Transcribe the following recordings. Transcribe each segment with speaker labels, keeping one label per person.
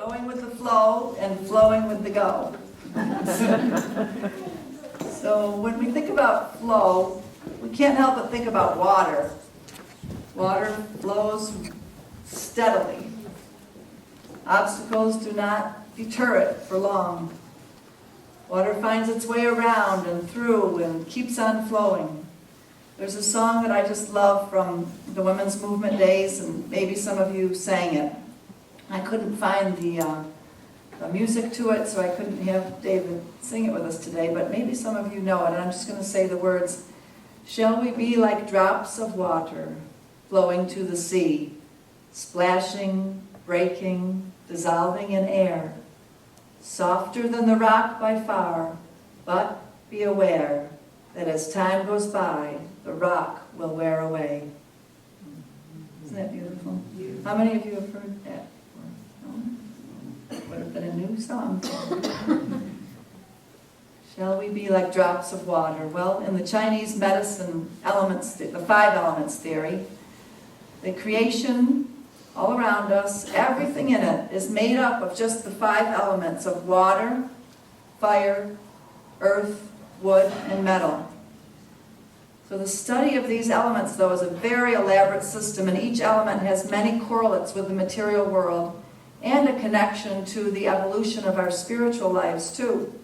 Speaker 1: Going with the flow and flowing with the go. So when we think about flow, we can't help but think about water. Water flows steadily. Obstacles do not deter it for long. Water finds its way around and through and keeps on flowing. There's a song that I just love from the women's movement days, and maybe some of you sang it. I couldn't find the music to it, so I couldn't have David sing it with us today, but maybe some of you know it, and I'm just going to say the words. Shall we be like drops of water flowing to the sea, splashing, breaking, dissolving in air, softer than the rock by far, but be aware that as time goes by, the rock will wear away. Isn't that beautiful? How many of you have heard that before? No? Would have been a new song. Shall we be like drops of water? Well, in the Chinese medicine elements, the 5 elements theory, the creation all around us, everything in it is made up of just the 5 elements of water, fire, earth, wood, and metal. So the study of these elements, though, is a very elaborate system, and each element has many correlates with the material world and a connection to the evolution of our spiritual lives, too.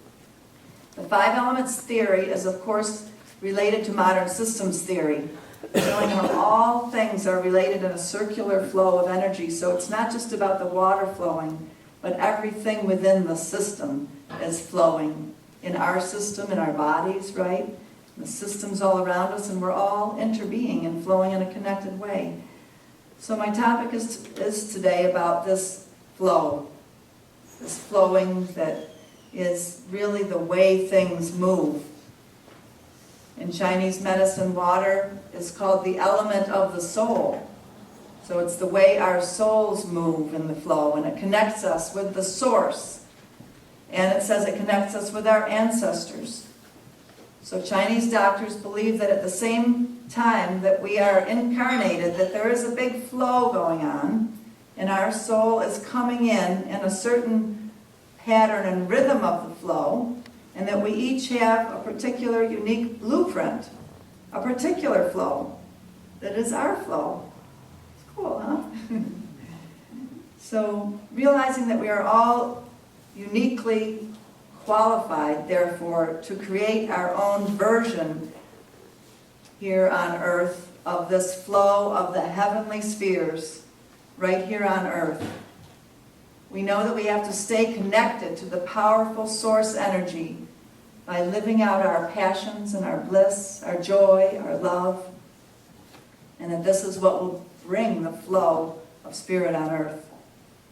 Speaker 1: The 5 elements theory is, of course, related to modern systems theory, showing how all things are related in a circular flow of energy. So it's not just about the water flowing, but everything within the system is flowing. In our system, in our bodies, right? The systems all around us, and we're all interbeing and flowing in a connected way. So my topic is today about this flow, this flowing that is really the way things move. In Chinese medicine, water is called the element of the soul. So it's the way our souls move in the flow, and it connects us with the source. And it says it connects us with our ancestors. So Chinese doctors believe that at the same time that we are incarnated, that there is a big flow going on, and our soul is coming in a certain pattern and rhythm of the flow, and that we each have a particular unique blueprint, a particular flow that is our flow. It's cool, huh? So realizing that we are all uniquely qualified, therefore, to create our own version here on earth of this flow of the heavenly spheres right here on earth. We know that we have to stay connected to the powerful source energy by living out our passions and our bliss, our joy, our love, and that this is what will bring the flow of spirit on earth.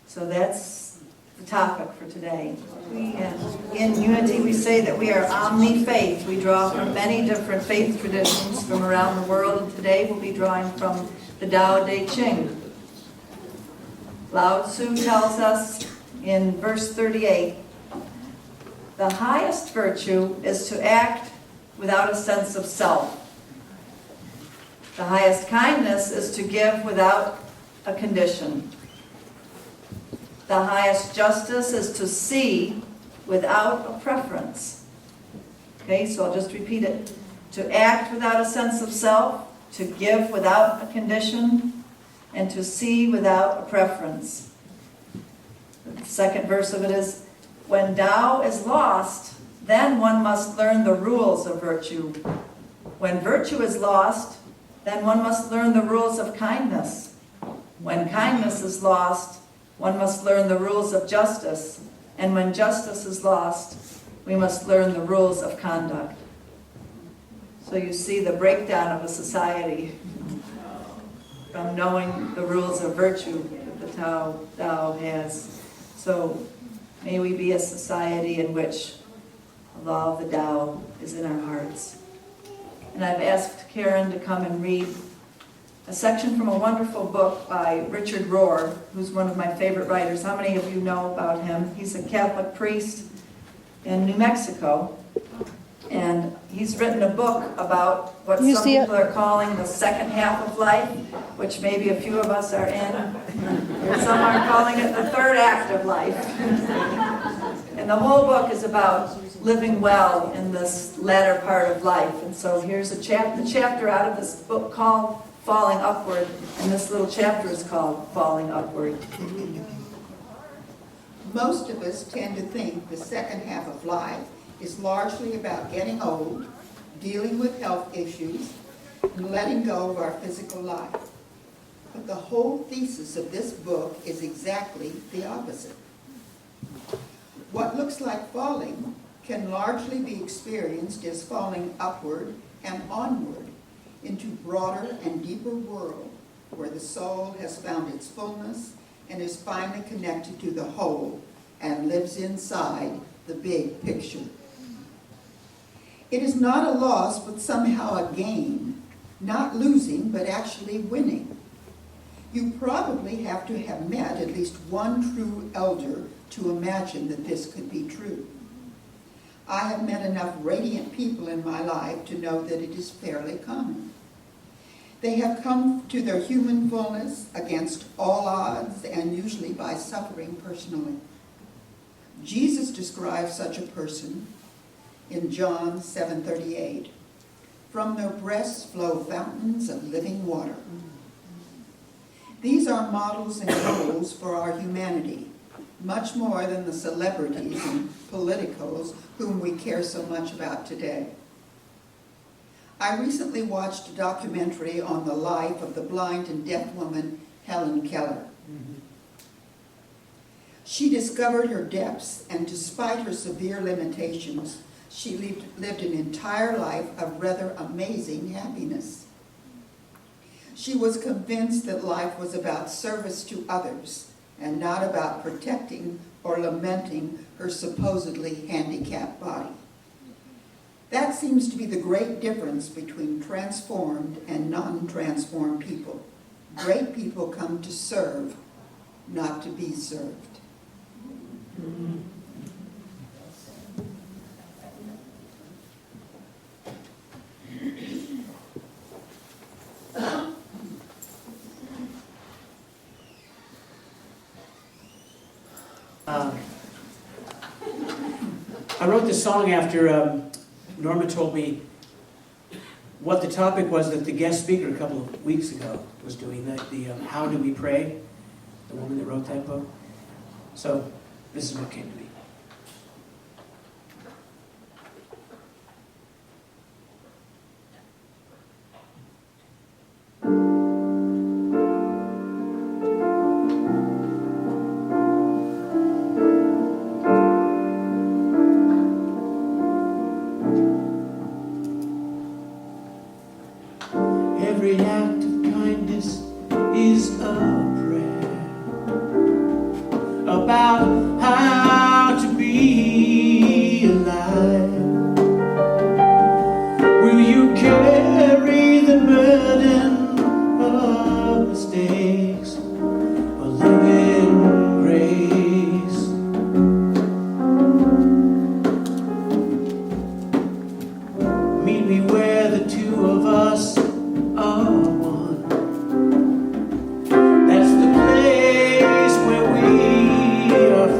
Speaker 1: So that's the topic for today. In Unity, we say that we are omni-faith. We draw from many different faith traditions from around the world, and today we'll be drawing from the Tao Te Ching. Lao Tzu tells us in verse 38, the highest virtue is to act without a sense of self. The highest kindness is to give without a condition. The highest justice is to see without a preference. Okay, so I'll just repeat it. To act without a sense of self, to give without a condition, and to see without a preference. The second verse of it is, when Tao is lost, then one must learn the rules of virtue. When virtue is lost, then one must learn the rules of kindness. When kindness is lost, one must learn the rules of justice. And when justice is lost, we must learn the rules of conduct. So you see the breakdown of a society from knowing the rules of virtue that the Tao has. So may we be a society in which the law of the Tao is in our hearts. And I've asked Karen to come and read a section from a wonderful book by Richard Rohr, who's one of my favorite writers. How many of you know about him? He's a Catholic priest in New Mexico. And he's written a book about what
Speaker 2: You
Speaker 1: some
Speaker 2: see it?
Speaker 1: people are calling the second half of life, which maybe a few of us are in. Or some are calling it the third act of life. And the whole book is about living well in this latter part of life. And so here's the chapter out of this book called Falling Upward, and this little chapter is called Falling Upward.
Speaker 3: Most of us tend to think the second half of life is largely about getting old, dealing with health issues, and letting go of our physical life. But the whole thesis of this book is exactly the opposite. What looks like falling can largely be experienced as falling upward and onward into broader and deeper world where the soul has found its fullness and is finally connected to the whole and lives inside the big picture. It is not a loss, but somehow a gain, not losing, but actually winning. You probably have to have met at least one true elder to imagine that this could be true. I have met enough radiant people in my life to know that it is fairly common. They have come to their human fullness against all odds and usually by suffering personally. Jesus describes such a person in John 7:38. From their breasts flow fountains of living water. These are models and goals for our humanity, much more than the celebrities and politicos whom we care so much about today. I recently watched a documentary on the life of the blind and deaf woman Helen Keller. She discovered her depths, and despite her severe limitations, she lived an entire life of rather amazing happiness. She was convinced that life was about service to others and not about protecting or lamenting her supposedly handicapped body. That seems to be the great difference between transformed and non-transformed people. Great people come to serve, not to be served.
Speaker 4: I wrote this song after Norma told me what the topic was that the guest speaker a couple of weeks ago was doing, the How Do We Pray, the woman that wrote that book. So this is what came to me. Every act of kindness is a prayer about how to be alive. Will you carry the burden of mistakes or living grace? Meet me where the two of us are one. That's the place where we are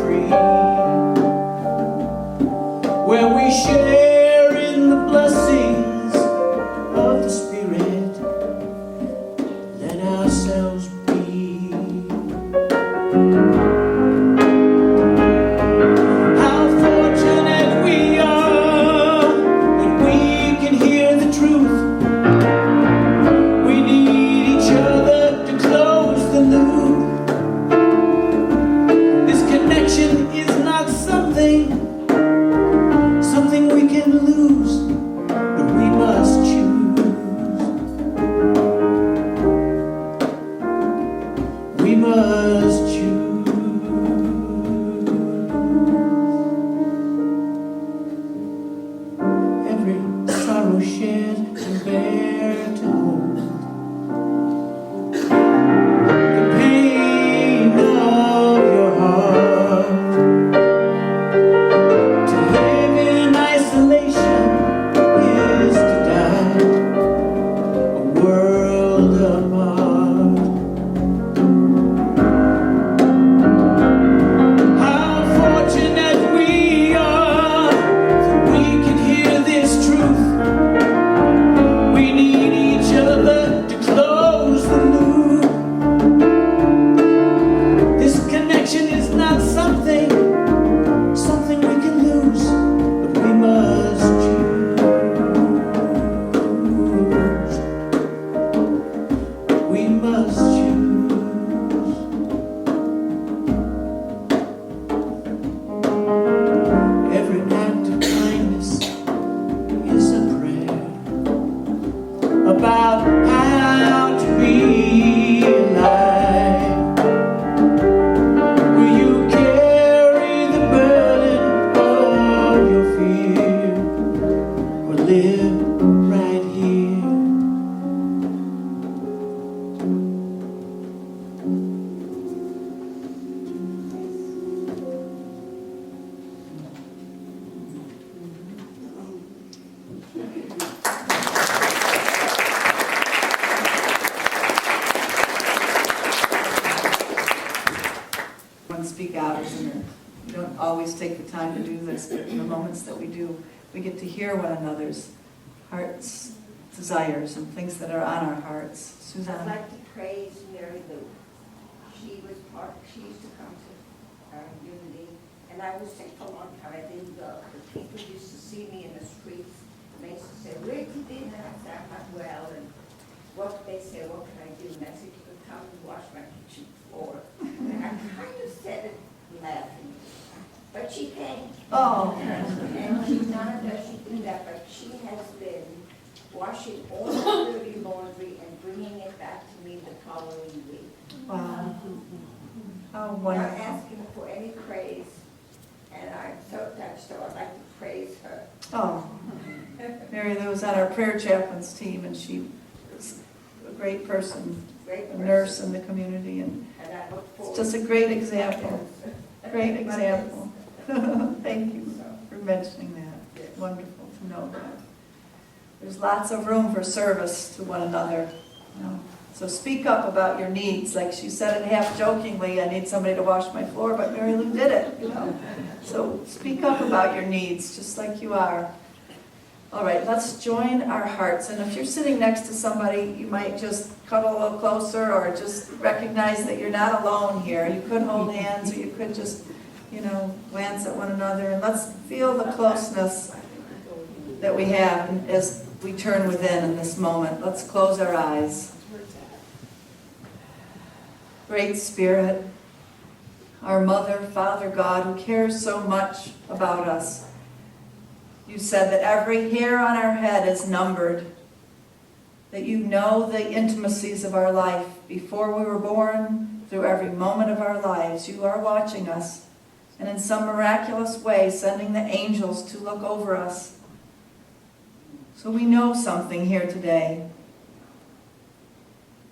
Speaker 1: One speak out, isn't it? We don't always take the time to do this, but in the moments that we do, we get to hear one another's hearts, desires, and things that are on our hearts.
Speaker 2: I'd
Speaker 1: Suzanne?
Speaker 2: like to praise Mary Lou. She used to come to our unity, and I was sick for a long time, I didn't go. But people used to see me in the streets, and they used to say, where have you been? And I said, I'm not well, and they say, what can I do? And I said, you can come and wash my kitchen floor. And I kind of said it laughing, but she came.
Speaker 1: Oh.
Speaker 2: And she not only does she do that, but she has been washing all the dirty laundry and bringing it back to me the following week.
Speaker 1: Wow. How
Speaker 2: Not
Speaker 1: wonderful.
Speaker 2: asking for any praise, and I'm so touched, so I'd like to praise her.
Speaker 1: Oh. Mary Lou was on our prayer chaplains team, and she was a great person,
Speaker 2: Great
Speaker 1: a
Speaker 2: person.
Speaker 1: nurse in the community, and
Speaker 2: And I look forward.
Speaker 1: it's just a great example. Great example. Thank you for mentioning that.
Speaker 2: Yes.
Speaker 1: Wonderful to know that. There's lots of room for service to one another. You know. So speak up about your needs. Like she said it half jokingly, I need somebody to wash my floor, but Mary Lou did it. You know. So speak up about your needs, just like you are. All right, let's join our hearts. And if you're sitting next to somebody, you might just cuddle a little closer or just recognize that you're not alone here. You could hold hands or you could just, glance at one another. And let's feel the closeness that we have as we turn within in this moment. Let's close our eyes. Great Spirit, our Mother, Father God, who cares so much about us. You said that every hair on our head is numbered, that you know the intimacies of our life before we were born, through every moment of our lives. You are watching us, and in some miraculous way sending the angels to look over us. So we know something here today.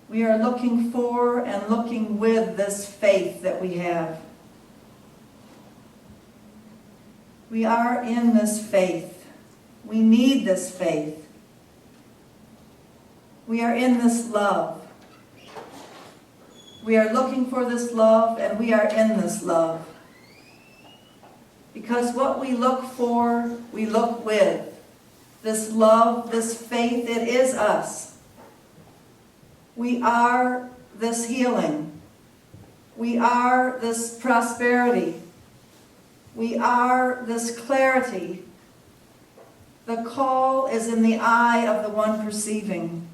Speaker 1: We are looking for and looking with this faith that we have. We are in this faith. We need this faith. We are in this love. We are looking for this love, and we are in this love. Because what we look for, we look with. This love, this faith, it is us. We are this healing. We are this prosperity. We are this clarity. The call is in the eye of the one perceiving.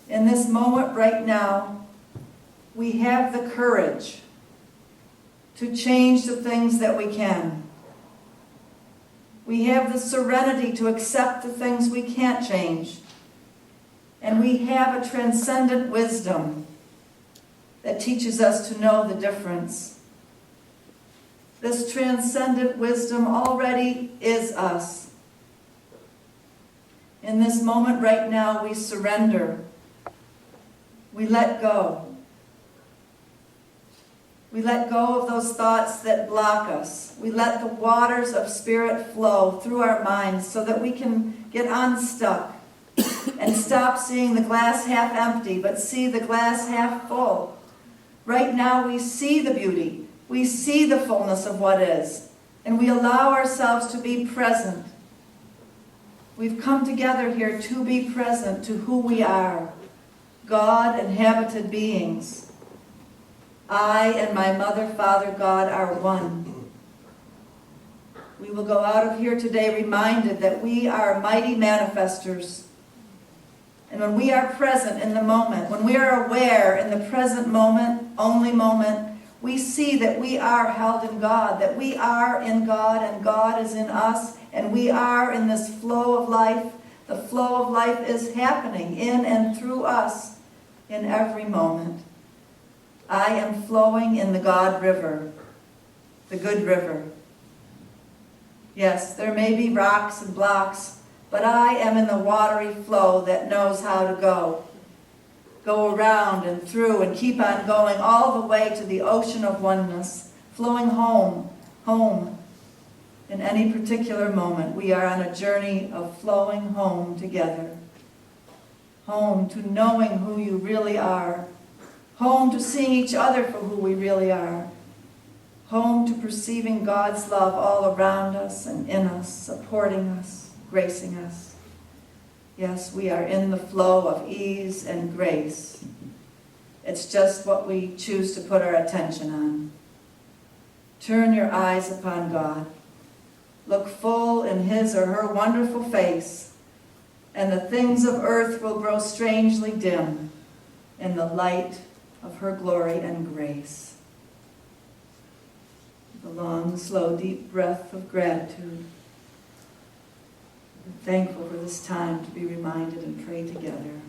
Speaker 1: In this moment right now, we have the courage to change the things that we can. We have the serenity to accept the things we can't change. And we have a transcendent wisdom that teaches us to know the difference. This transcendent wisdom already is us. In this moment right now, we surrender. We let go. We let go of those thoughts that block us. We let the waters of Spirit flow through our minds so that we can get unstuck and stop seeing the glass half empty, but see the glass half full. Right now we see the beauty. We see the fullness of what is, and we allow ourselves to be present. We've come together here to be present to who we are, God-inhabited beings. I and my Mother, Father, God are one. We will go out of here today reminded that we are mighty manifestors. And when we are present in the moment, when we are aware in the present moment, only moment, we see that we are held in God, that we are in God and God is in us, and we are in this flow of life. The flow of life is happening in and through us in every moment. I am flowing in the God River, the good river. Yes, there may be rocks and blocks, but I am in the watery flow that knows how to go. Go around and through and keep on going all the way to the ocean of oneness, flowing home, home. In any particular moment, we are on a journey of flowing home together. Home to knowing who you really are. Home to seeing each other for who we really are. home to perceiving God's love all around us and in us, supporting us, gracing us. Yes, we are in the flow of ease and grace. It's just what we choose to put our attention on. Turn your eyes upon God. Look full in his or her wonderful face, and the things of earth will grow strangely dim in the light of her glory and grace. The long, slow, deep breath of gratitude. We're thankful for this time to be reminded and pray together.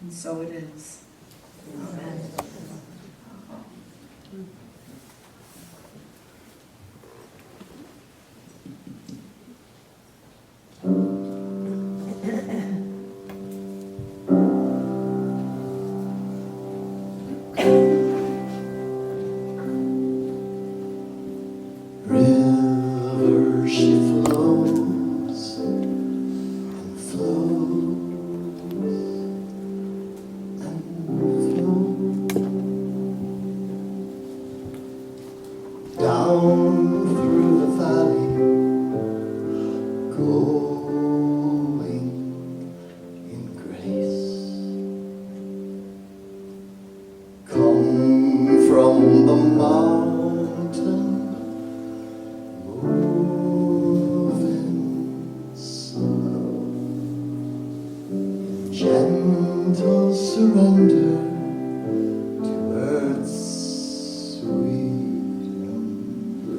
Speaker 1: And so it is. Amen.
Speaker 5: River she flows and flows and flows down through the valley, going in grace. Come from the mountain, moving slow, in gentle surrender to earth's sweet embrace.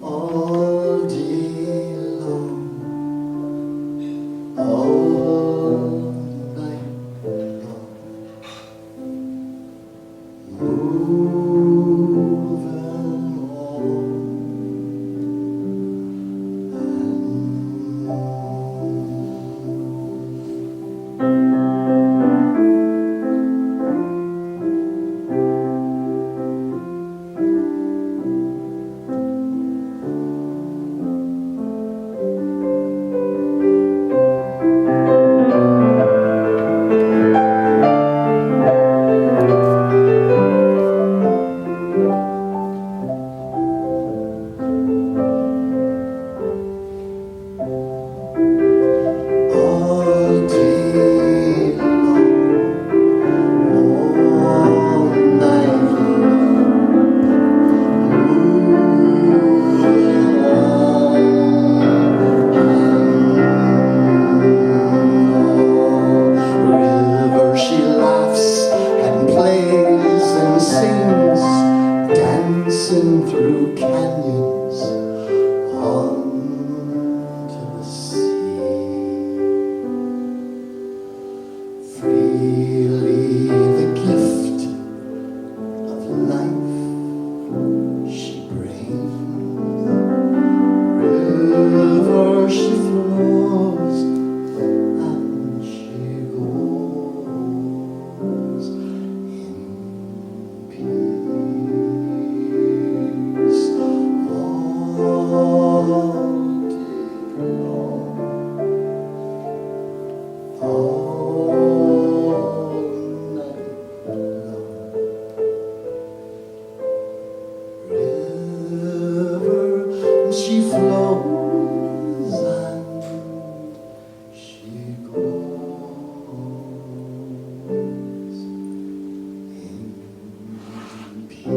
Speaker 5: All day long, all night long, moving on all day long, all night long. River she laughs and plays and sings, dancing through canyons onto the sea. Freely the gift of life she brings. River she flows and she goes in peace. All day long, all night long. River she flows and she goes in peace.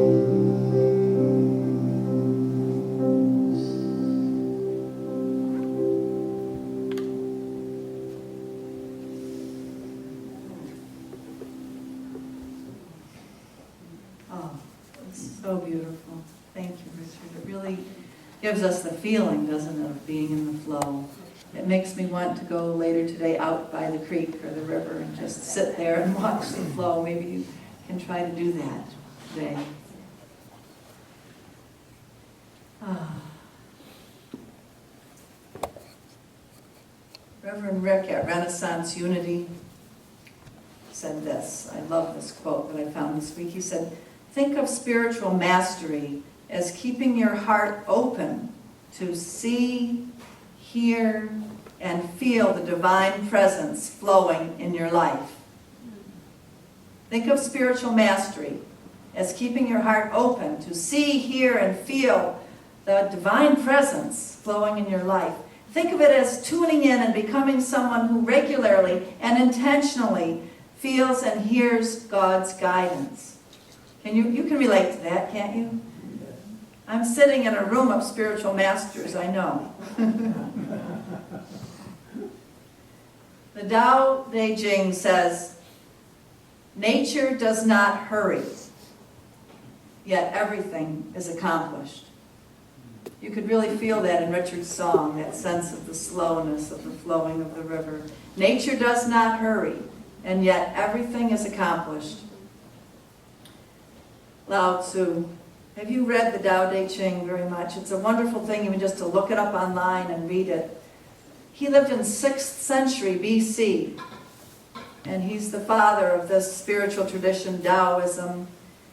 Speaker 1: Oh, it's so beautiful. Thank you, Richard. It really gives us the feeling, doesn't it, of being in the flow. It makes me want to go later today out by the creek or the river and just sit there and watch the flow. Maybe you can try to do that today. Reverend Rick at Renaissance Unity said this. I love this quote that I found this week. He said, "Think of spiritual mastery as keeping your heart open to see, hear, and feel the divine presence flowing in your life." Think of spiritual mastery as keeping your heart open to see, hear, and feel the divine presence flowing in your life. Think of it as tuning in and becoming someone who regularly and intentionally feels and hears God's guidance. You can relate to that, can't you? I'm sitting in a room of spiritual masters, I know. The Tao Te Ching says, nature does not hurry, yet everything is accomplished. You could really feel that in Richard's song, that sense of the slowness of the flowing of the river. Nature does not hurry, and yet everything is accomplished. Lao Tzu. Have you read the Tao Te Ching very much? It's a wonderful thing even just to look it up online and read it. He lived in 6th century BC, and he's the father of this spiritual tradition, Taoism,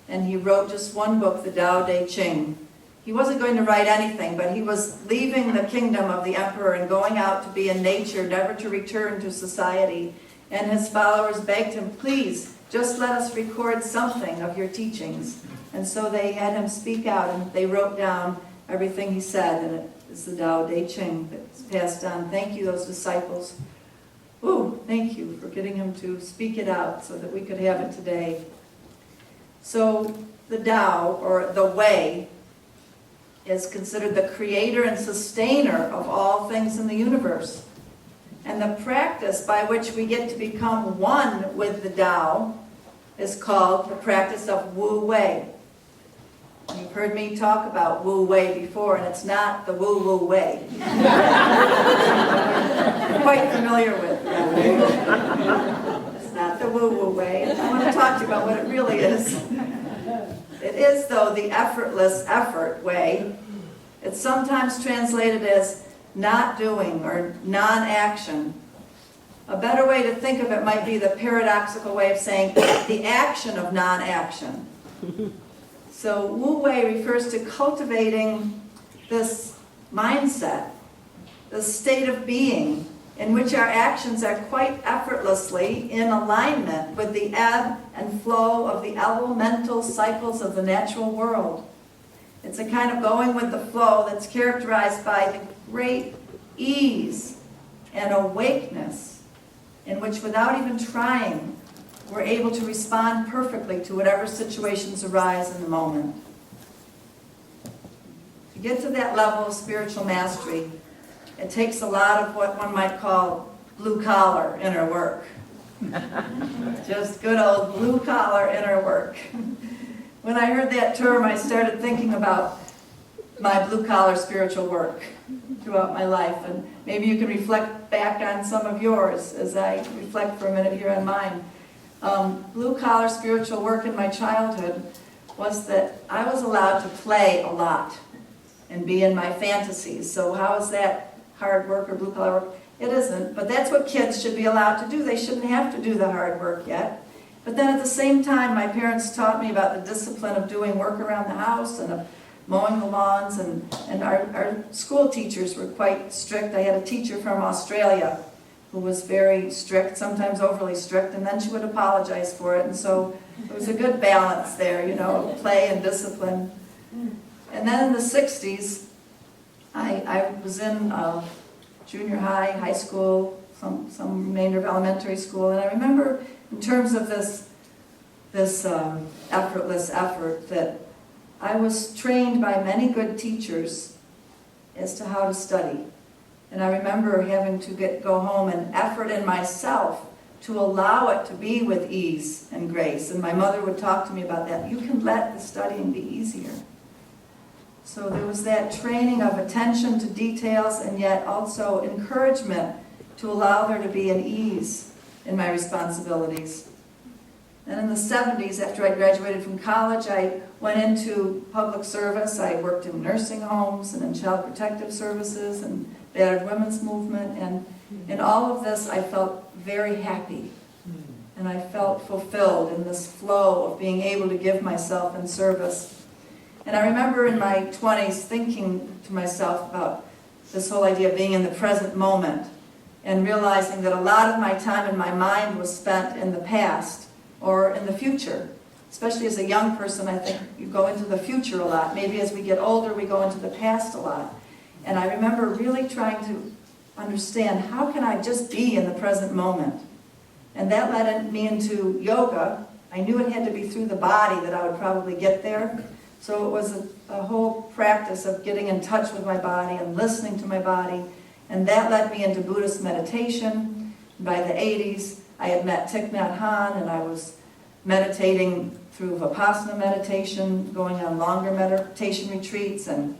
Speaker 1: and he wrote just one book, the Tao Te Ching. He wasn't going to write anything, but he was leaving the kingdom of the emperor and going out to be in nature, never to return to society. And his followers begged him, please, just let us record something of your teachings. And so they had him speak out, and they wrote down everything he said, and it is the Tao Te Ching that's passed on. Thank you, those disciples. Ooh, thank you for getting him to speak it out so that we could have it today. So the Tao, or the Way, is considered the creator and sustainer of all things in the universe. And the practice by which we get to become one with the Tao is called the practice of Wu Wei. You've heard me talk about Wu Wei before, and it's not the Wu Wu Wei. I'm quite familiar with that. It's not the Wu Wu Wei. I want to talk to you about what it really is. It is, though, the effortless effort way. It's sometimes translated as not doing or non-action. A better way to think of it might be the paradoxical way of saying the action of non-action. So Wu Wei refers to cultivating this mindset, this state of being in which our actions are quite effortlessly in alignment with the ebb and flow of the elemental cycles of the natural world. It's a kind of going with the flow that's characterized by the great ease and awakeness in which, without even trying, we're able to respond perfectly to whatever situations arise in the moment. To get to that level of spiritual mastery, it takes a lot of what one might call blue-collar inner work. Just good old blue-collar inner work. When I heard that term, I started thinking about my blue-collar spiritual work throughout my life, and maybe you can reflect back on some of yours as I reflect for a minute here on mine. Blue-collar spiritual work in my childhood was that I was allowed to play a lot and be in my fantasies. So how is that hard work or blue-collar work? It isn't, but that's what kids should be allowed to do. They shouldn't have to do the hard work yet. But then at the same time, my parents taught me about the discipline of doing work around the house and of mowing the lawns, and our school teachers were quite strict. I had a teacher from Australia who was very strict, sometimes overly strict, and then she would apologize for it. And so it was a good balance there, you know, play and discipline. And then in the 60s, I was in junior high, high school, some remainder of elementary school, and I remember in terms of this effortless effort that I was trained by many good teachers as to how to study. And I remember having to go home and effort in myself to allow it to be with ease and grace. And my mother would talk to me about that. You can let the studying be easier. So there was that training of attention to details and yet also encouragement to allow there to be an ease in my responsibilities. And in the 70s, after I graduated from college, I went into public service. I worked in nursing homes and in child protective services and battered women's movement. And In all of this, I felt very happy. And I felt fulfilled in this flow of being able to give myself in service. And I remember in my 20s thinking to myself about this whole idea of being in the present moment and realizing that a lot of my time and my mind was spent in the past or in the future. Especially as a young person, I think you go into the future a lot. Maybe as we get older, we go into the past a lot. And I remember really trying to understand, how can I just be in the present moment? And that led me into yoga. I knew it had to be through the body that I would probably get there. So it was a whole practice of getting in touch with my body and listening to my body. And that led me into Buddhist meditation. By the 80s, I had met Thich Nhat Hanh, and I was meditating through Vipassana meditation, going on longer meditation retreats. And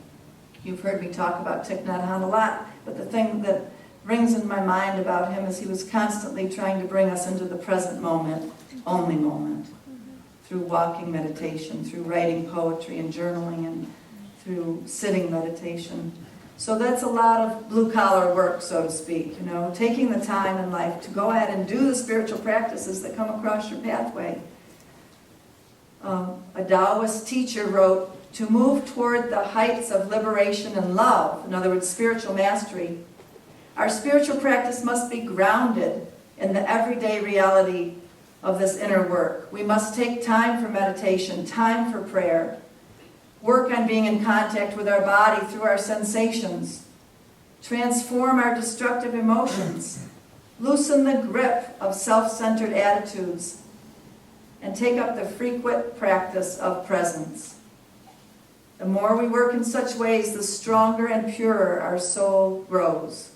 Speaker 1: you've heard me talk about Thich Nhat Hanh a lot, but the thing that rings in my mind about him is he was constantly trying to bring us into the present moment, only moment, through walking meditation, through writing poetry and journaling, and through sitting meditation. So that's a lot of blue-collar work, so to speak, you know, taking the time in life to go ahead and do the spiritual practices that come across your pathway. A Taoist teacher wrote, to move toward the heights of liberation and love, in other words, spiritual mastery, our spiritual practice must be grounded in the everyday reality of this inner work. We must take time for meditation, time for prayer, work on being in contact with our body through our sensations, transform our destructive emotions, loosen the grip of self-centered attitudes, and take up the frequent practice of presence. The more we work in such ways, the stronger and purer our soul grows.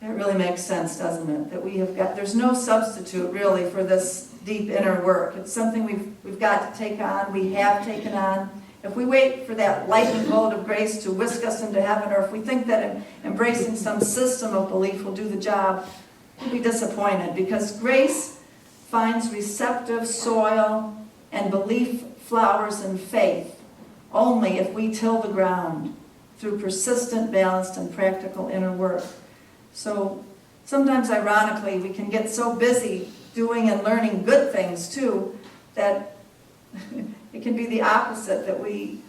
Speaker 1: That really makes sense, doesn't it? That we have got, there's no substitute really for this deep inner work. It's something we've got to take on, we have taken on. If we wait for that lightning bolt of grace to whisk us into heaven, or if we think that embracing some system of belief will do the job, we'll be disappointed, because grace finds receptive soil and belief flowers in faith only if we till the ground through persistent, balanced, and practical inner work. So sometimes, ironically, we can get so busy doing and learning good things too that it can be the opposite, that we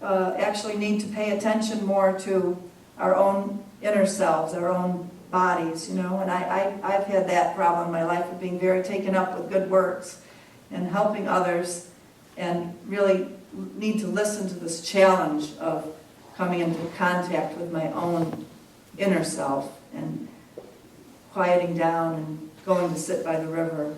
Speaker 1: actually need to pay attention more to our own inner selves, our own bodies, you know. And I've had that problem in my life of being very taken up with good works and helping others, and really need to listen to this challenge of coming into contact with my own inner self and quieting down and going to sit by the river.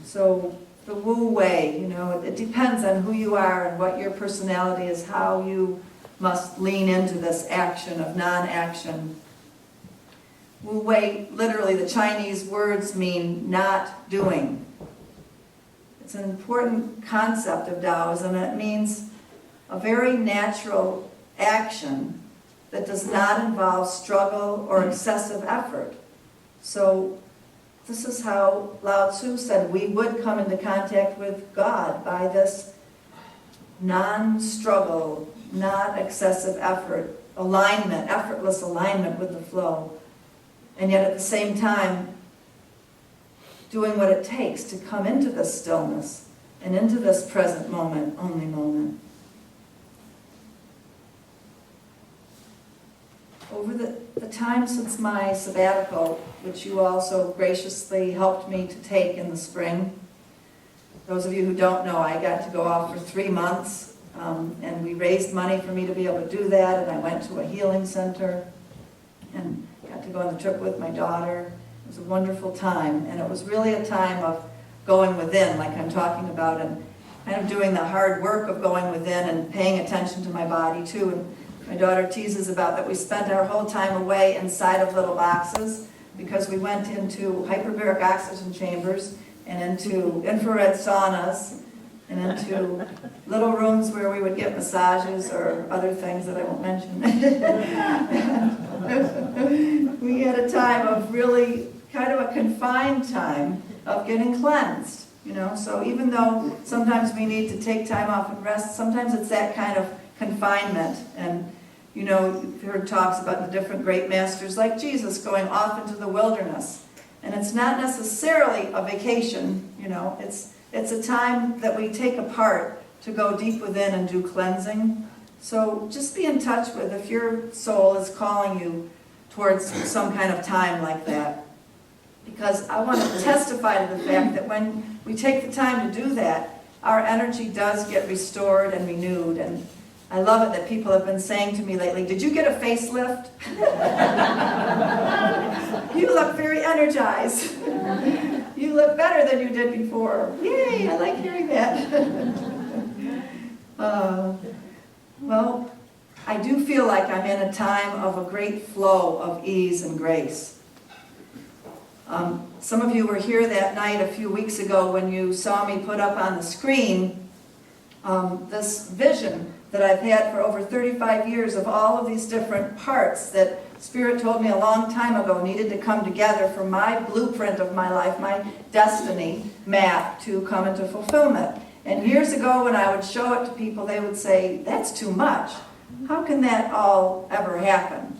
Speaker 1: So the Wu Wei, you know, it depends on who you are and what your personality is, how you must lean into this action of non-action. Wu Wei, literally the Chinese words mean not doing. It's an important concept of Taoism, and it means a very natural action that does not involve struggle or excessive effort. So this is how Lao Tzu said we would come into contact with God, by this non-struggle, not excessive effort, alignment, effortless alignment with the flow. And yet at the same time, doing what it takes to come into this stillness and into this present moment, only moment. Over the time since my sabbatical, which you also graciously helped me to take in the spring, those of you who don't know, I got to go off for 3 months, and we raised money for me to be able to do that, and I went to a healing center and got to go on the trip with my daughter. It was a wonderful time, and it was really a time of going within, like I'm talking about, and kind of doing the hard work of going within and paying attention to my body too. And my daughter teases about that we spent our whole time away inside of little boxes, because we went into hyperbaric oxygen chambers and into infrared saunas and into little rooms where we would get massages or other things that I won't mention. We had a time of really kind of a confined time of getting cleansed, you know. So even though sometimes we need to take time off and rest, sometimes it's that kind of confinement. And You know, you've heard talks about the different great masters like Jesus going off into the wilderness. And it's not necessarily a vacation, you know, it's a time that we take apart to go deep within and do cleansing. So just be in touch with if your soul is calling you towards some kind of time like that. Because I want to testify to the fact that when we take the time to do that, our energy does get restored and renewed. And I love it that people have been saying to me lately, "Did you get a facelift?" "You look very energized. You look better than you did before." Yay, I like hearing that. Well, I do feel like I'm in a time of a great flow of ease and grace. Some of you were here that night a few weeks ago when you saw me put up on the screen this vision that I've had for over 35 years of all of these different parts that Spirit told me a long time ago needed to come together for my blueprint of my life, my destiny map to come into fulfillment. And years ago when I would show it to people, they would say, "That's too much. How can that all ever happen?"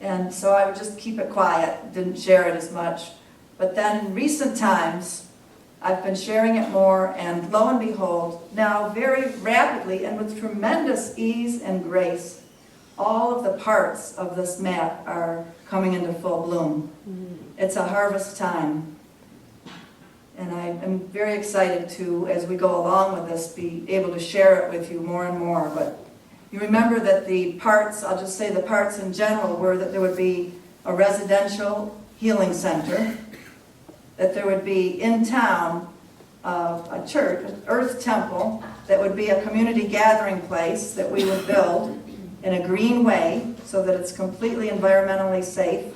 Speaker 1: And so I would just keep it quiet, didn't share it as much. But then in recent times, I've been sharing it more, and lo and behold, now very rapidly and with tremendous ease and grace, all of the parts of this map are coming into full bloom. It's a harvest time. And I am very excited to, as we go along with this, be able to share it with you more and more. But you remember that the parts, I'll just say the parts in general, were that there would be a residential healing center, that there would be in town a church, an earth temple, that would be a community gathering place that we would build in a green way so that it's completely environmentally safe,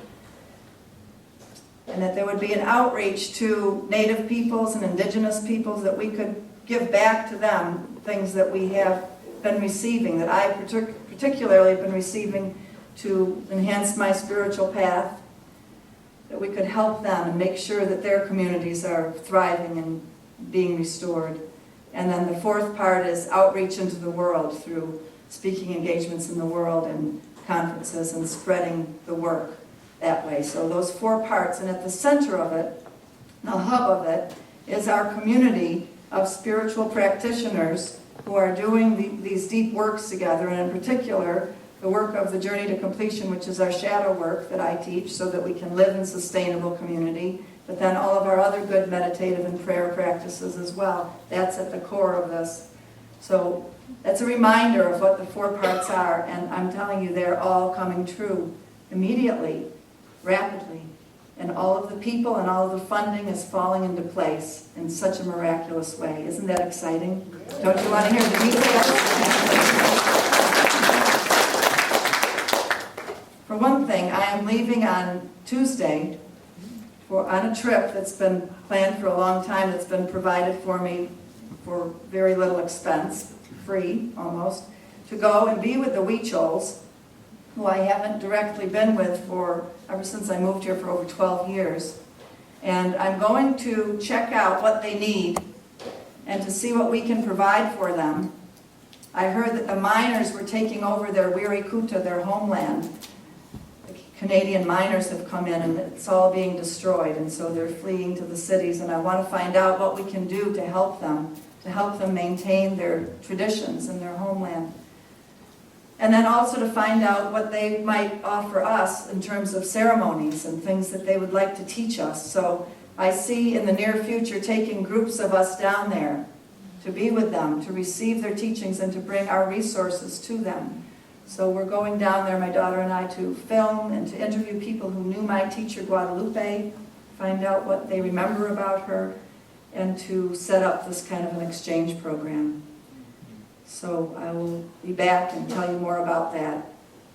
Speaker 1: and that there would be an outreach to Native peoples and indigenous peoples, that we could give back to them things that we have been receiving, that I particularly have been receiving to enhance my spiritual path, that we could help them and make sure that their communities are thriving and being restored. And then the fourth part is outreach into the world through speaking engagements in the world and conferences and spreading the work that way. So those four parts, and at the center of it, the hub of it, is our community of spiritual practitioners who are doing these deep works together, and in particular, the work of the Journey to Completion, which is our shadow work that I teach so that we can live in sustainable community, but then all of our other good meditative and prayer practices as well. That's at the core of this. So that's a reminder of what the four parts are, and I'm telling you, they're all coming true immediately, rapidly. And all of the people and all of the funding is falling into place in such a miraculous way. Isn't that exciting? Don't you want to hear the details? For one thing, I am leaving on Tuesday on a trip that's been planned for a long time, that's been provided for me for very little expense, free almost, to go and be with the Weechols, who I haven't directly been with ever since I moved here for over 12 years. And I'm going to check out what they need and to see what we can provide for them. I heard that the miners were taking over their Wirikuta, their homeland. The Canadian miners have come in and it's all being destroyed, and so they're fleeing to the cities, and I want to find out what we can do to help them maintain their traditions and their homeland. And then also to find out what they might offer us in terms of ceremonies and things that they would like to teach us. So I see in the near future taking groups of us down there to be with them, to receive their teachings and to bring our resources to them. So we're going down there, my daughter and I, to film and to interview people who knew my teacher Guadalupe, find out what they remember about her, and to set up this kind of an exchange program. So I will be back and tell you more about that.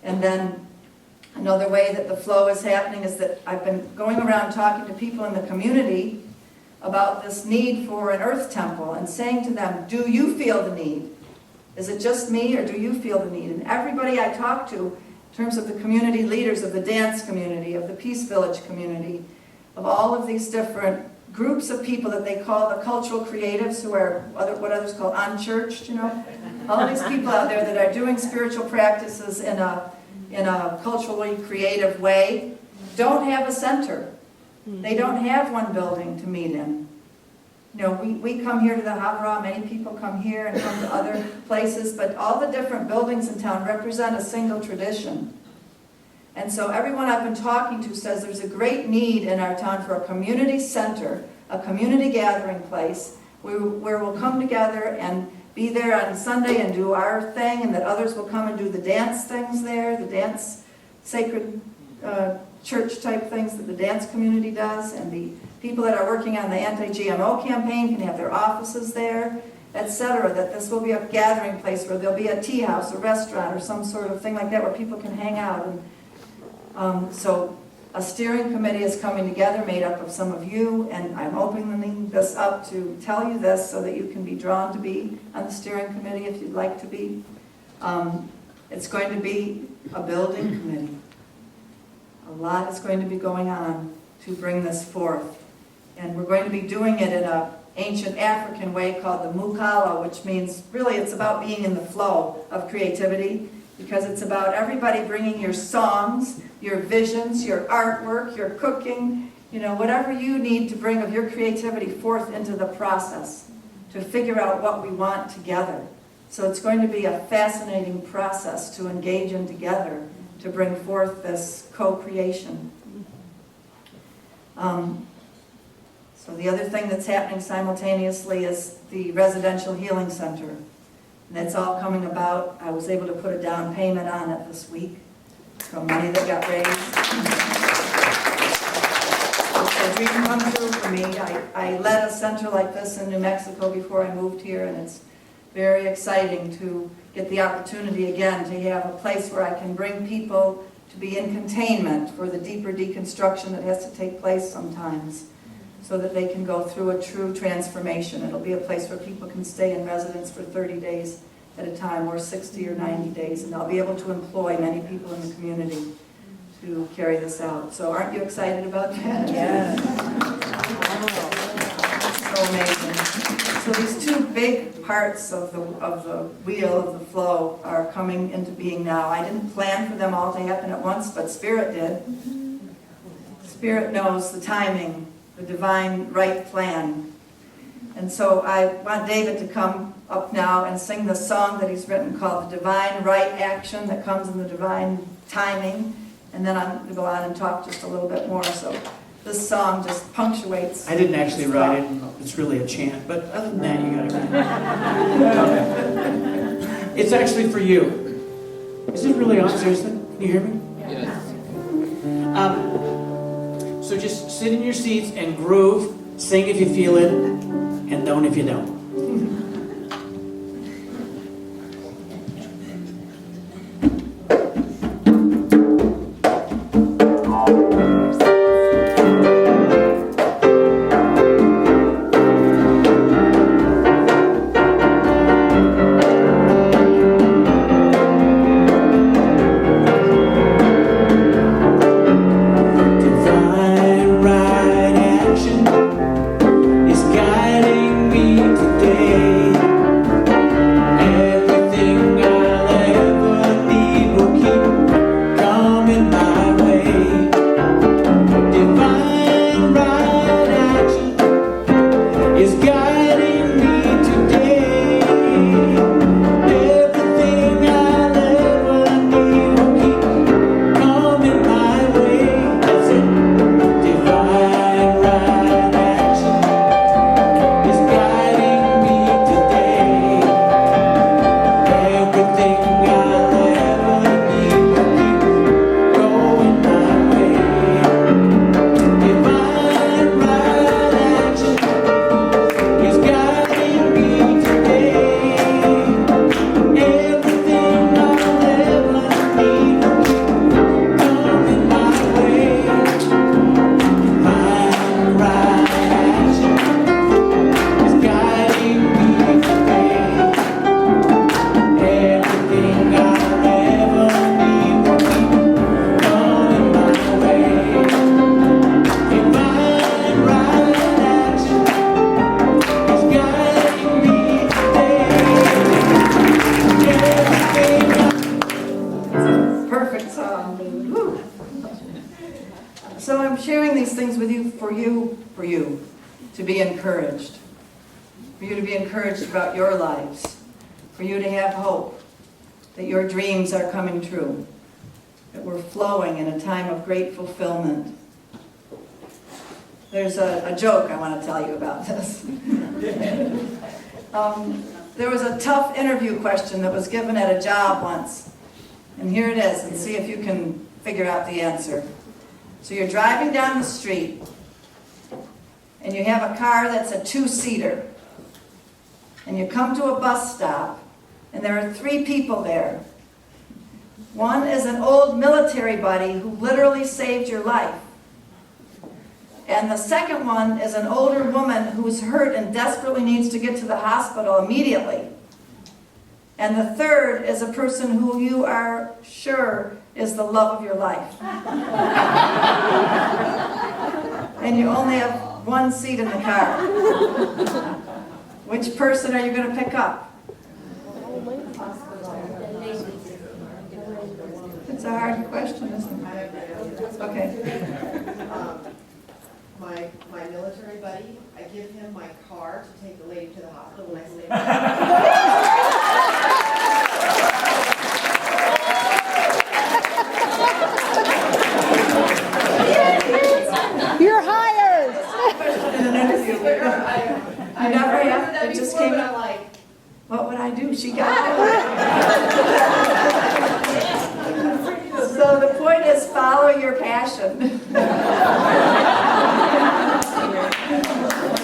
Speaker 1: And then another way that the flow is happening is that I've been going around talking to people in the community about this need for an earth temple and saying to them, do you feel the need? Is it just me, or do you feel the need? And everybody I talk to, in terms of the community leaders of the dance community, of the Peace Village community, of all of these different groups of people that they call the cultural creatives, who are what others call unchurched, all these people out there that are doing spiritual practices in a culturally creative way, don't have a center. They don't have one building to meet in. We come here to the Havra, many people come here and come to other places, but all the different buildings in town represent a single tradition. And so everyone I've been talking to says there's a great need in our town for a community center, a community gathering place, where we'll come together and be there on Sunday and do our thing, and that others will come and do the dance things there, the dance sacred church type things that the dance community does, and the people that are working on the anti-GMO campaign can have their offices there, etc. That this will be a gathering place where there'll be a tea house, a restaurant, or some sort of thing like that where people can hang out. And so a steering committee is coming together made up of some of you, and I'm opening this up to tell you this so that you can be drawn to be on the steering committee if you'd like to be. It's going to be a building committee. A lot is going to be going on to bring this forth. And we're going to be doing it in an ancient African way called the Mukala, which means really it's about being in the flow of creativity, because it's about everybody bringing your songs, your visions, your artwork, your cooking, whatever you need to bring of your creativity forth into the process to figure out what we want together. So it's going to be a fascinating process to engage in together to bring forth this co-creation. So the other thing that's happening simultaneously is the Residential Healing Center. And that's all coming about. I was able to put a down payment on it this week from money that got raised. It's a dream come true for me. I led a center like this in New Mexico before I moved here, and it's very exciting to get the opportunity again to have a place where I can bring people to be in containment for the deeper deconstruction that has to take place sometimes, so that they can go through a true transformation. It'll be a place where people can stay in residence for 30 days at a time, or 60 or 90 days, and I'll be able to employ many people in the community to carry this out. So aren't you excited about that?
Speaker 6: Yes.
Speaker 1: So amazing. So these two big parts of the wheel of the flow are coming into being now. I didn't plan for them all to happen at once, but Spirit did. Spirit knows the timing, the divine right plan. And so I want David to come up now and sing the song that he's written called The Divine Right Action, that comes in the divine timing. And then I'm going to go on and talk just a little bit more. So this song just punctuates.
Speaker 4: I didn't actually write it. It's really a chant. But other than that, you got it. It's actually for you. Is it really on? Seriously? Can you hear me?
Speaker 6: Yes.
Speaker 4: So just sit in your seats and groove. Sing if you feel it, and don't if you don't.
Speaker 5: Divine right action is guiding me to
Speaker 1: I'm sharing these things with you, to be encouraged. For you to be encouraged about your lives. For you to have hope that your dreams are coming true. That we're flowing in a time of great fulfillment. There's a joke I want to tell you about this. There was a tough interview question that was given at a job once. And here it is, and see if you can figure out the answer. So you're driving down the street, and you have a car that's a two-seater. And you come to a bus stop, and there are 3 people there. One is an old military buddy who literally saved your life. And the second one is an older woman who's hurt and desperately needs to get to the hospital immediately. And the third is a person who you are sure is the love of your life. And you only have 1 seat in the car. Which person are you going to pick up? It's a hard question, isn't it? Okay.
Speaker 6: My military buddy, I give him my car to take the lady to the hospital when I stay.
Speaker 7: You're hired.
Speaker 1: In an interview.
Speaker 6: I
Speaker 1: never
Speaker 6: heard
Speaker 1: have-
Speaker 6: that
Speaker 1: it just
Speaker 6: before,
Speaker 1: came
Speaker 6: but
Speaker 1: up.
Speaker 6: I'm like,
Speaker 1: What would I do? She got it. So the point is, follow your passion. And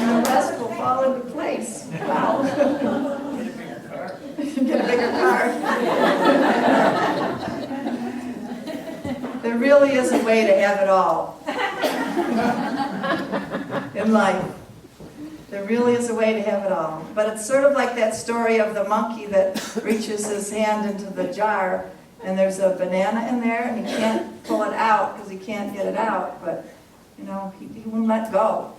Speaker 1: the rest will fall into place. Wow. Get a bigger car. There really is a way to have it all in life. There really is a way to have it all. But it's sort of like that story of the monkey that reaches his hand into the jar, and there's a banana in there, and he can't pull it out because he can't get it out. But, you know, he wouldn't let go.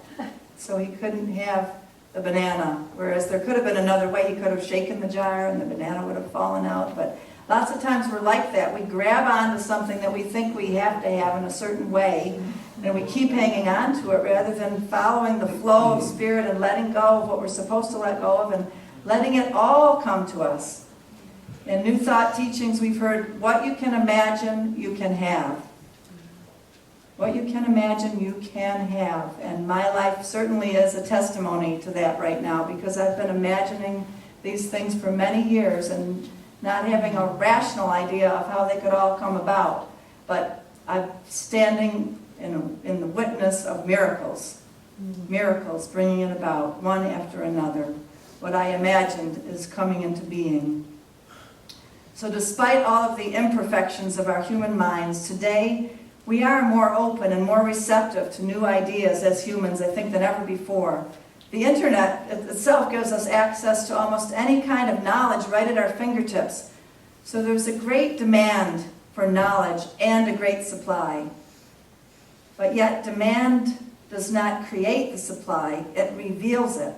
Speaker 1: So he couldn't have the banana. Whereas there could have been another way. He could have shaken the jar, and the banana would have fallen out. But lots of times we're like that. We grab onto something that we think we have to have in a certain way, and we keep hanging on to it rather than following the flow of Spirit and letting go of what we're supposed to let go of and letting it all come to us. In New Thought teachings, we've heard, what you can imagine, you can have. What you can imagine, you can have. And my life certainly is a testimony to that right now, because I've been imagining these things for many years and not having a rational idea of how they could all come about. But I'm standing in the witness of miracles. Miracles bringing it about, one after another. What I imagined is coming into being. So despite all of the imperfections of our human minds, today we are more open and more receptive to new ideas as humans, I think, than ever before. The internet itself gives us access to almost any kind of knowledge right at our fingertips. So there's a great demand for knowledge and a great supply. But yet demand does not create the supply, it reveals it.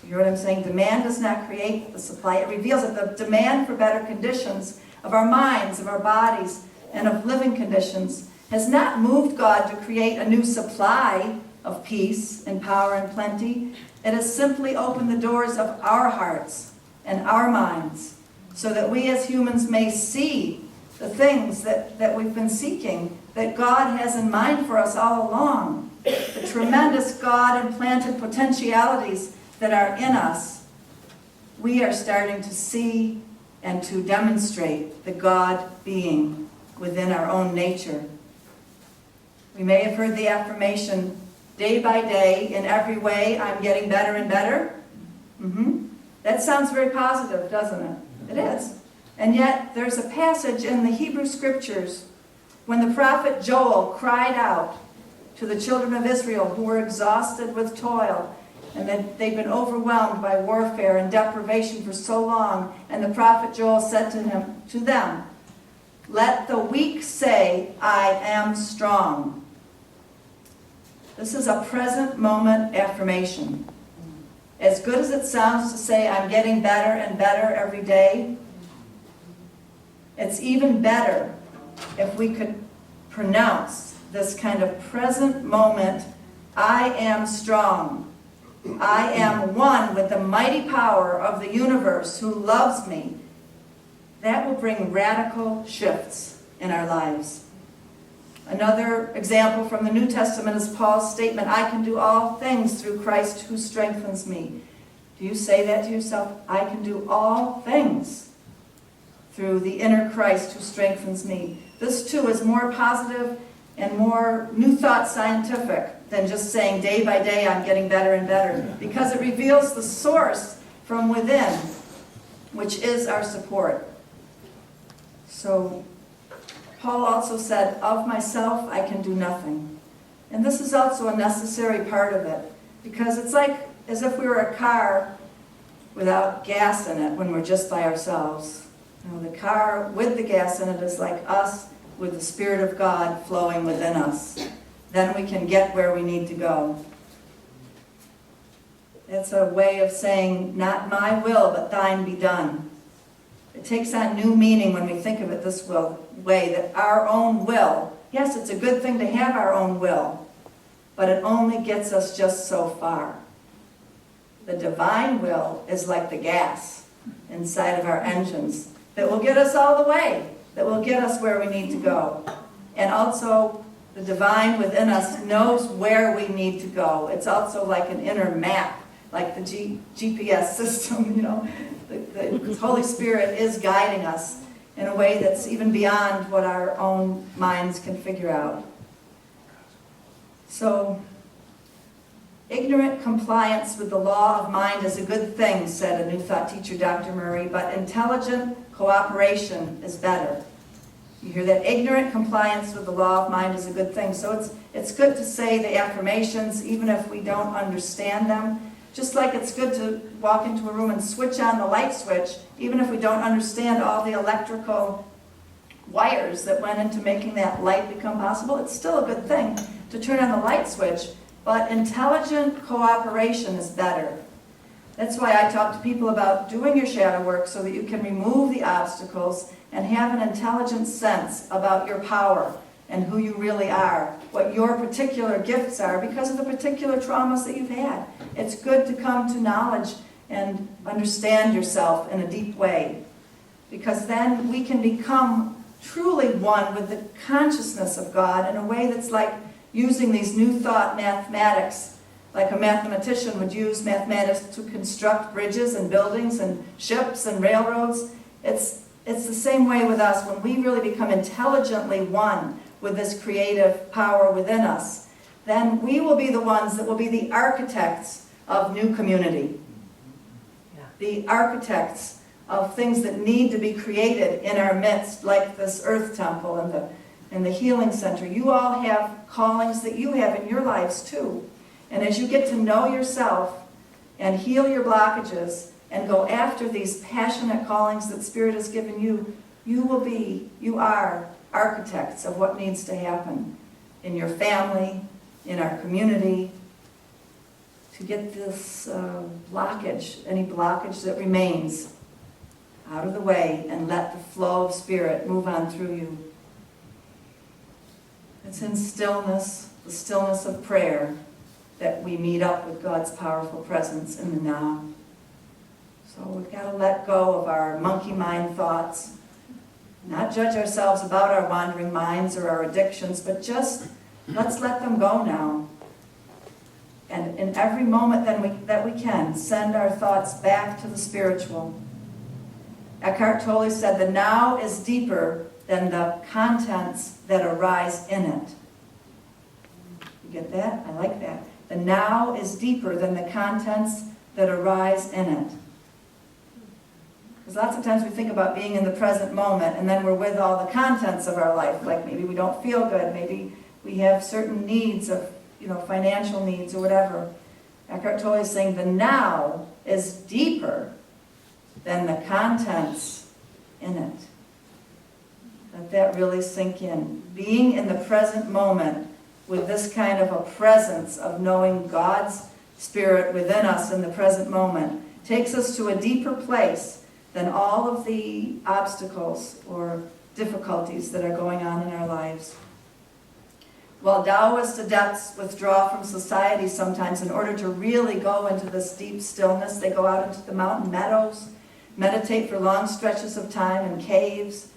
Speaker 1: You hear what I'm saying? Demand does not create the supply, it reveals it. The demand for better conditions of our minds, of our bodies, and of living conditions has not moved God to create a new supply of peace and power and plenty. It has simply opened the doors of our hearts and our minds so that we as humans may see the things that we've been seeking, that God has in mind for us all along. The tremendous God-implanted potentialities that are in us, we are starting to see and to demonstrate the God being within our own nature. We may have heard the affirmation, day by day, in every way, I'm getting better and better. That sounds very positive, doesn't it? It is. And yet, there's a passage in the Hebrew Scriptures when the prophet Joel cried out to the children of Israel who were exhausted with toil and that they'd been overwhelmed by warfare and deprivation for so long. And the prophet Joel said to them, let the weak say, I am strong. This is a present moment affirmation. As good as it sounds to say, I'm getting better and better every day, it's even better if we could pronounce this kind of present moment, I am strong. I am one with the mighty power of the universe who loves me. That will bring radical shifts in our lives. Another example from the New Testament is Paul's statement, I can do all things through Christ who strengthens me. Do you say that to yourself? I can do all things through the inner Christ who strengthens me. This too is more positive and more New Thought scientific than just saying day by day I'm getting better and better, because it reveals the source from within, which is our support. So Paul also said, of myself I can do nothing. And this is also a necessary part of it, because it's like as if we were a car without gas in it when we're just by ourselves. You know, the car with the gas in it is like us with the Spirit of God flowing within us. Then we can get where we need to go. It's a way of saying, not my will, but thine be done. It takes on new meaning when we think of it this way, that our own will, yes, it's a good thing to have our own will, but it only gets us just so far. The divine will is like the gas inside of our engines that will get us all the way, that will get us where we need to go. And also, the divine within us knows where we need to go. It's also like an inner map, like the GPS system, you know. The Holy Spirit is guiding us in a way that's even beyond what our own minds can figure out. So, ignorant compliance with the law of mind is a good thing, said a New Thought teacher, Dr. Murray, but intelligent cooperation is better. You hear that? Ignorant compliance with the law of mind is a good thing. So it's good to say the affirmations even if we don't understand them. Just like it's good to walk into a room and switch on the light switch, even if we don't understand all the electrical wires that went into making that light become possible, it's still a good thing to turn on the light switch. But intelligent cooperation is better. That's why I talk to people about doing your shadow work so that you can remove the obstacles and have an intelligent sense about your power and who you really are, what your particular gifts are because of the particular traumas that you've had. It's good to come to knowledge and understand yourself in a deep way, because then we can become truly one with the consciousness of God in a way that's like using these New Thought mathematics, like a mathematician would use mathematics to construct bridges and buildings and ships and railroads. It's the same way with us. When we really become intelligently one with this creative power within us, then we will be the ones that will be the architects of new community. The architects of things that need to be created in our midst, like this Earth Temple and the Healing Center. You all have callings that you have in your lives too. And as you get to know yourself and heal your blockages and go after these passionate callings that Spirit has given you, you are architects of what needs to happen in your family, in our community, to get this blockage, any blockage that remains, out of the way and let the flow of Spirit move on through you. It's in stillness, the stillness of prayer, that we meet up with God's powerful presence in the now. So we've got to let go of our monkey mind thoughts, not judge ourselves about our wandering minds or our addictions, but just let's let them go now. And in every moment that we can, send our thoughts back to the spiritual. Eckhart Tolle said, the now is deeper than the contents that arise in it. You get that? I like that. The now is deeper than the contents that arise in it. Because lots of times we think about being in the present moment and then we're with all the contents of our life. Like maybe we don't feel good, maybe we have certain needs of, financial needs or whatever. Eckhart Tolle is saying the now is deeper than the contents in it. Let that really sink in. Being in the present moment with this kind of a presence of knowing God's Spirit within us in the present moment takes us to a deeper place than all of the obstacles or difficulties that are going on in our lives. While Taoist adepts withdraw from society sometimes in order to really go into this deep stillness, they go out into the mountain meadows, meditate for long stretches of time in caves,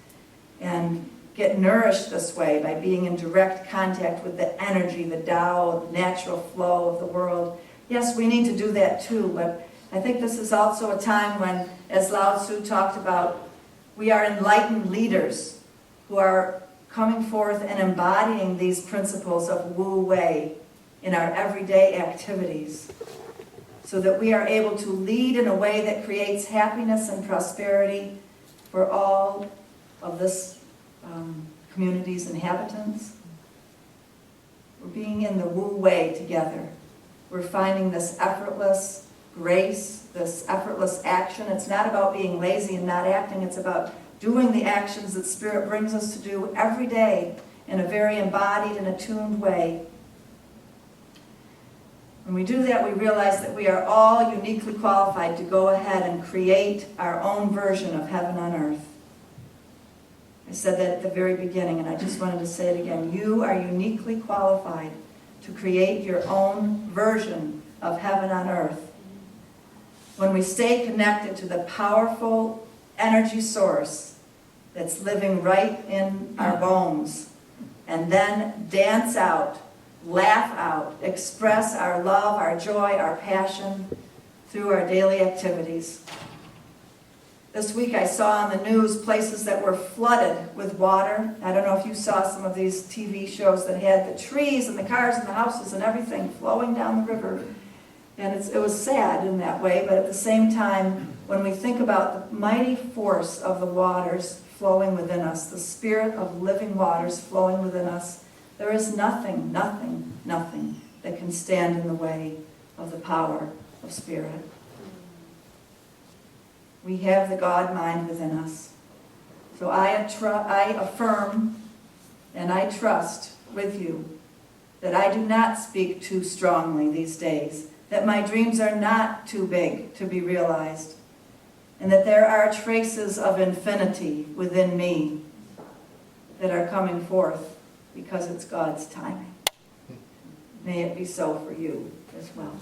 Speaker 1: and get nourished this way by being in direct contact with the energy, the Tao, the natural flow of the world. Yes, we need to do that too, but I think this is also a time when, as Lao Tzu talked about, we are enlightened leaders who are coming forth and embodying these principles of Wu Wei in our everyday activities, so that we are able to lead in a way that creates happiness and prosperity for all of this community's inhabitants. We're being in the Wu Wei together. We're finding this effortless grace, this effortless action. It's not about being lazy and not acting. It's about doing the actions that Spirit brings us to do every day in a very embodied and attuned way. When we do that, we realize that we are all uniquely qualified to go ahead and create our own version of heaven on earth. I said that at the very beginning, and I just wanted to say it again. You are uniquely qualified to create your own version of heaven on earth. When we stay connected to the powerful energy source that's living right in our bones, and then dance out, laugh out, express our love, our joy, our passion through our daily activities. This week I saw on the news places that were flooded with water. I don't know if you saw some of these TV shows that had the trees and the cars and the houses and everything flowing down the river. And it was sad in that way, but at the same time, when we think about the mighty force of the waters flowing within us, the spirit of living waters flowing within us, there is nothing, nothing, nothing that can stand in the way of the power of Spirit. We have the God mind within us. So I affirm and I trust with you that I do not speak too strongly these days, that my dreams are not too big to be realized, and that there are traces of infinity within me that are coming forth because it's God's timing. May it be so for you as well.